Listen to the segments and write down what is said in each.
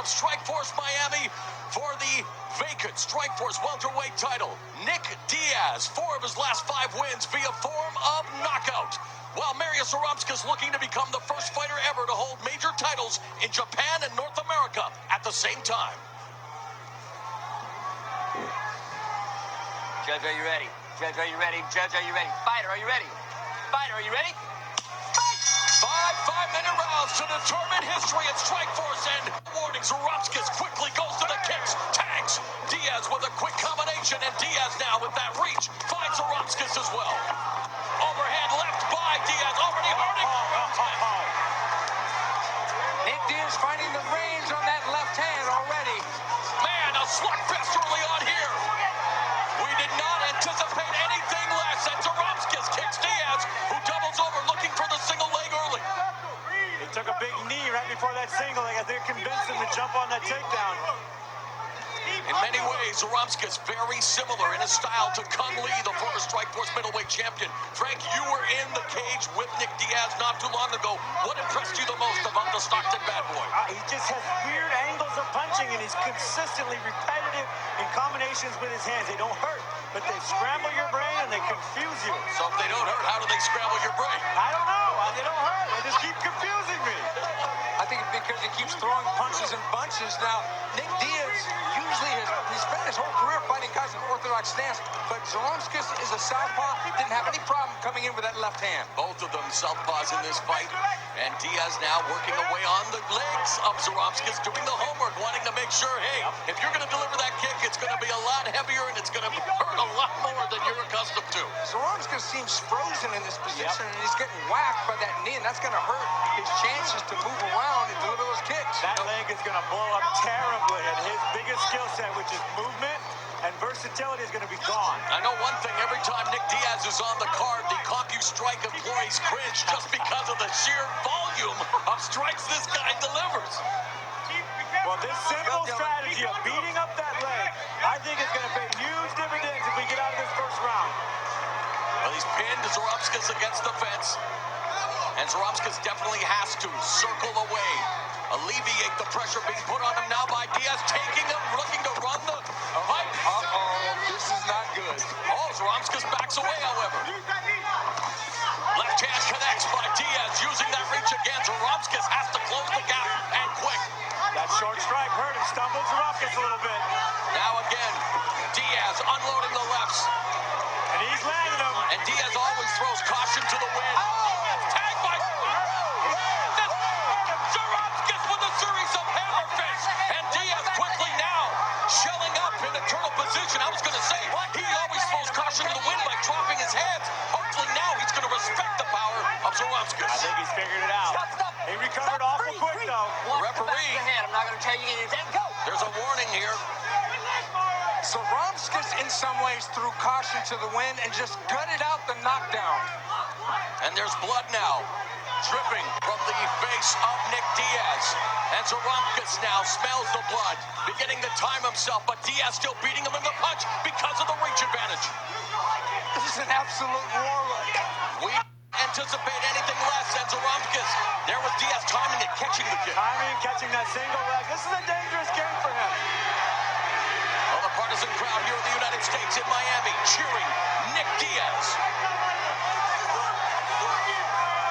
Strikeforce Miami for the vacant Strikeforce welterweight title. Nick Diaz, 4 of his last 5 wins via form of knockout. While Marius Zaromskis looking to become the first fighter ever to hold major titles in Japan and North America at the same time. Judge, are you ready? Judge, are you ready? Judge, are you ready? Fighter, are you ready? Fighter, are you ready? Fight! 5-minute rounds to determine history at Strikeforce, and warning, Zaromskis quickly goes to the kicks, tags Diaz with a quick combination, and Diaz now with that reach finds Zaromskis as well. Overhand left by Diaz, already hurting Zaromskis. Nick Diaz finding the range on that left hand already. Man, a slugfest early on here. We did not anticipate anything less, and Zaromskis kicks Diaz, who doubles over looking for the single leg early. He took a big knee right before that single leg. I think it convinced him to jump on that takedown. In many ways, Zaromskis very similar in his style to Kung Lee, the former Strikeforce middleweight champion. Frank, you were in the cage with Nick Diaz not too long ago. What impressed you the most about the Stockton bad boy? He just has weird angles of punching, and he's consistently repetitive in combinations with his hands. They don't hurt, but they scramble your brain and they confuse you. So if they don't hurt, how do they scramble your brain? I don't know. They don't hurt. They just keep confusing me. I think because he keeps throwing punches and bunches. Now, Nick Diaz usually he's spent his whole career fighting guys in orthodox stance, but Zaromskis is a southpaw. Didn't have any problem coming in with that left hand. Both of them southpaws in this fight, and Diaz now working away on the legs of Zaromskis, doing the homework, wanting to make sure, hey, if you're going to deliver that kick, it's going to be a lot heavier and it's going to hurt a lot more than you're accustomed to. Zaromskis seems frozen in this position, and he's getting whacked by that knee, and that's going to hurt his chances to move around and deliver those kicks. That leg is going to blow up terribly, and his biggest skill set, which is movement and versatility, is going to be gone. I know one thing, every time Nick Diaz is on the card, the CompuStrike employees cringe just because of the sheer volume of strikes this guy delivers. Well, this simple strategy of beating up that leg, I think is going to pay huge dividends if we get out of this first round. Well, he's pinned Zaromskis against the fence, and Zaromskis definitely has to circle away, alleviate the pressure being put on him now by Diaz, taking him, looking to run the fight. This is not good. Oh, Zaromskis backs away, however. Left hand connects by Diaz, using that reach again. Zaromskis has to close the gap, and quick. That short strike hurt him, stumbled Zaromskis a little bit. Now again, Diaz unloading the lefts. And he's landing them. And Diaz always throws caution to the wind. Tag by Zaromskis with a series of hammer fists. And Diaz quickly now shelling up in a turtle position. I was going to say, he always throws caution to the wind by dropping his hands. Hopefully now he's going to respect the power of Zaromskis. I think he's figured it out. Stop. He recovered awful quick, though. Referee. I'm not going to tell you anything. Go. There's a warning here. Zaromskis, in some ways, threw caution to the wind and just gutted out the knockdown. And there's blood now dripping from the face of Nick Diaz. And Zaromskis now smells the blood, beginning to time himself, but Diaz still beating him in the punch because of the reach advantage. This is an absolute war. We anticipate anything less than Zaromskis. There was Diaz timing it, catching the kick. Timing, catching that single leg. This is a dangerous game for him. Well, the partisan crowd here in the United States in Miami cheering Nick Diaz.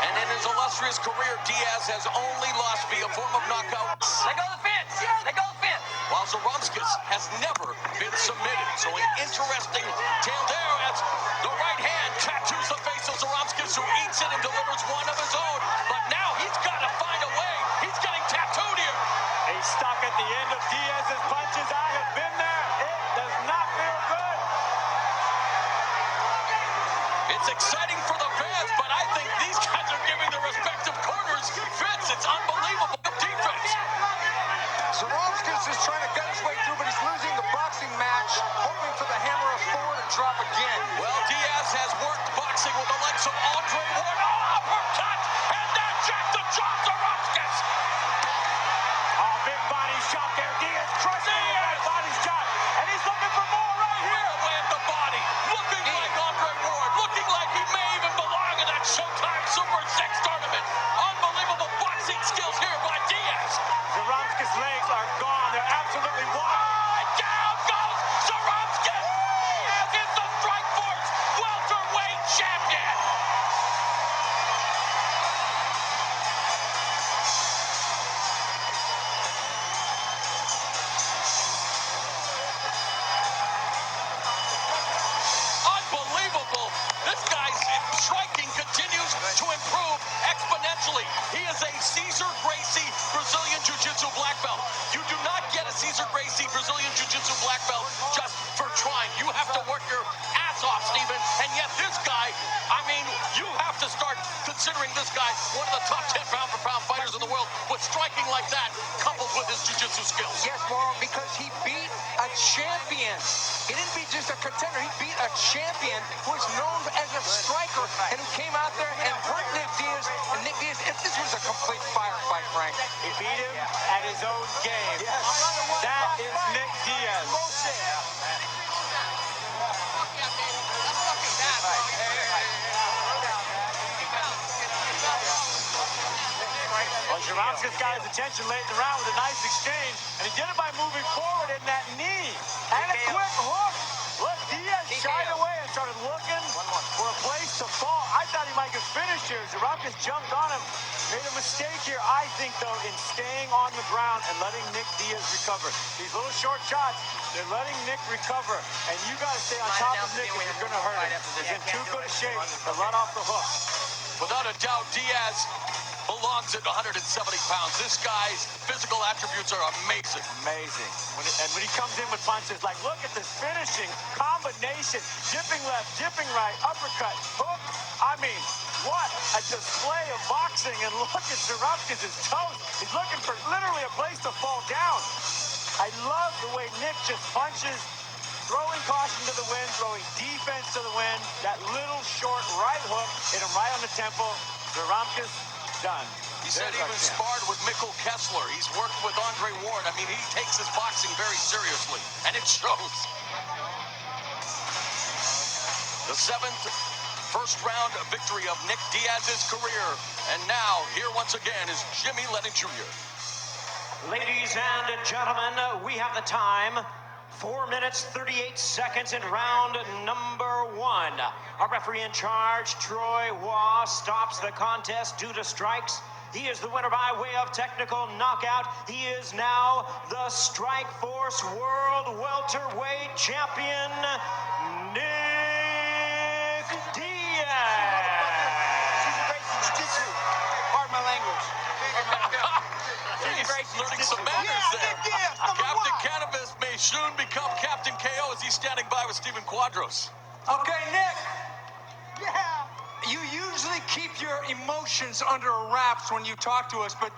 And in his illustrious career, Diaz has only lost via form of knockout. Let go of the fence. Let go of the fence. While Zaromskis has never been submitted. So an interesting tale there as the right hand tattoos the face of Zaromskis, who eats it and delivers one of his own. But now he's got to find a way. He's getting tattooed here. He's stuck at the end of Diaz's punches. I have been there. It does not feel good. It's exciting for the fans, but I think these guys are giving their respective corners fits. It's unbelievable defense. Zaromskis is trying to gut his way through, but he's losing the boxing match, hoping for the hammer of Thor to drop again. Well, Diaz has worked boxing with the likes of Andre Ward. Oh, uppercut! And that jack to drop Zaromskis. Oh, big body shot there. Diaz crushing him with that body shot. And he's looking for more right here. Away at the body. Looking like Andre Ward. Looking like he may even belong in that Showtime Super 6 tournament. Unbelievable boxing skills here by Diaz. Zaromskis' legs are gone. Cesar Gracie Brazilian Jiu-Jitsu black belt. You do not get a Cesar Gracie Brazilian Jiu-Jitsu black belt just for trying. You have to work your ass off, Steven. And yet this guy, I mean, you have to start considering this guy one of the top 10 pound-for-pound fighters in the world with striking like that, coupled with his jiu-jitsu skills. Yes, Mauro, because he beat a champion. He didn't beat just a contender. He beat a champion who was known as a striker and who came out there and hurt Nick Diaz. And Nick Diaz, if this was a complete firefight, Frank. He beat him at his own game. That is Nick Diaz. Well, Jaromskis got his attention late in the round with a nice exchange, and he did it by moving forward in that knee. And a quick hook. Look, Diaz shied away and started looking for a place to fall. I thought he might get finished here. Jaromskis jumped on him. Made a mistake here, I think, though, in staying on the ground and letting Nick Diaz recover. These little short shots, they're letting Nick recover. And you got to stay on top of Nick if you're going to hurt him. He's in too good a shape to let off the hook. Without a doubt, Diaz belongs at 170 pounds. This guy's physical attributes are amazing. Amazing. And when he comes in with punches, like, look at this finishing combination. Dipping left, dipping right, uppercut, hook. I mean, what a display of boxing. And look at Jaromskis' toes. He's looking for literally a place to fall down. I love the way Nick just punches, throwing caution to the wind, throwing defense to the wind. That little short right hook hit him right on the temple. Jaromskis done. He said he even sparred with Mikkel Kessler. He's worked with Andre Ward. I mean, he takes his boxing very seriously, and it shows. The first round victory of Nick Diaz's career. And now, here once again is Jimmy Lennon Jr. Ladies and gentlemen, we have the time. 4 minutes, 38 seconds in round number 1. Our referee in charge, Troy Waugh, stops the contest due to strikes. He is the winner by way of technical knockout. He is now the Strikeforce World Welterweight Champion, Nick Diaz. Pardon my language. He's learning some manners there. Captain Cannabis may soon become Captain KO as he's standing by with Steven Quadros. Okay, Nick. Yeah. You usually keep your emotions under wraps when you talk to us, but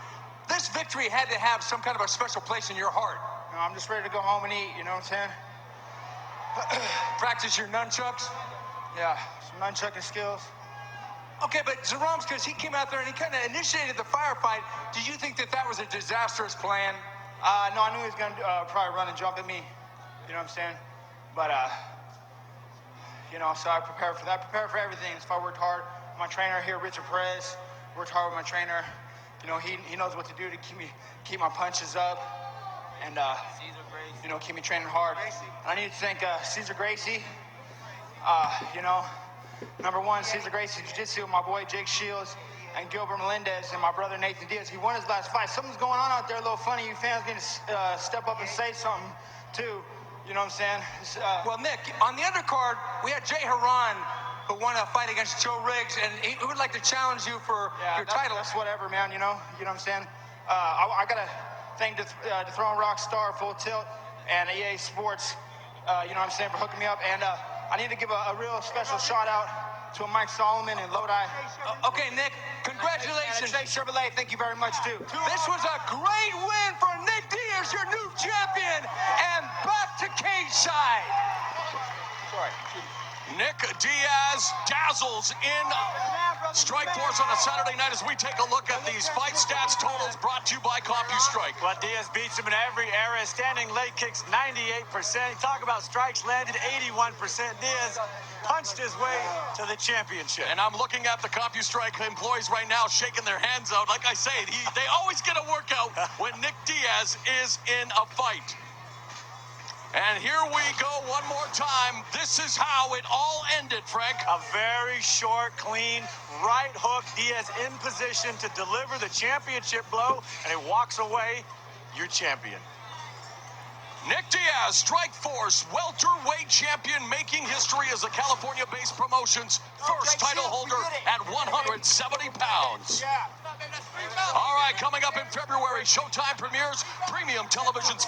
this victory had to have some kind of a special place in your heart. No, I'm just ready to go home and eat, you know what I'm saying? Practice your nunchucks? Yeah, some nunchucking skills. Okay, but Jaromskis, he came out there and he kind of initiated the firefight. Did you think that that was a disastrous plan? No, I knew he was going to probably run and jump at me, you know what I'm saying? But, you know, so I prepared for that. Prepared for everything. So I worked hard. My trainer here, Richard Perez, worked hard with my trainer. You know, he knows what to do to keep my punches up and, you know, keep me training hard. And I need to thank Cesar Gracie, you know, number 1, Cesar Gracie Jiu-Jitsu, my boy Jake Shields, and Gilbert Melendez, and my brother Nathan Diaz. He won his last fight. Something's going on out there a little funny. You fans need to step up and say something, too. You know what I'm saying? Well, Nick, on the undercard, we had Jay Haran, who won a fight against Joe Riggs, and he would like to challenge you for your title. That's whatever, man, you know what I'm saying? I got to thank Dethrone Rockstar, Full Tilt, and EA Sports, you know what I'm saying, for hooking me up. And I need to give a real special shout out to Mike Solomon and Lodi. Okay, Nick, congratulations. And Jay Chevrolet, thank you very much, too. This was a great win for Nick Diaz, your new champion, and back to cage side. Sorry. Nick Diaz dazzles in Strikeforce on a Saturday night as we take a look at these fight stats totals brought to you by CompuStrike. Well, Diaz beats him in every area. Standing leg kicks 98%. Talk about strikes landed 81%. Diaz punched his way to the championship. And I'm looking at the CompuStrike employees right now shaking their hands out. Like I say, they always get a workout when Nick Diaz is in a fight. And here we go one more time. This is how it all ended, Frank. A very short, clean right hook. Diaz in position to deliver the championship blow, and he walks away your champion. Nick Diaz, Strikeforce welterweight champion, making history as a California-based promotion's first title holder at 170 pounds. All right, coming up in February, Showtime premieres premium television's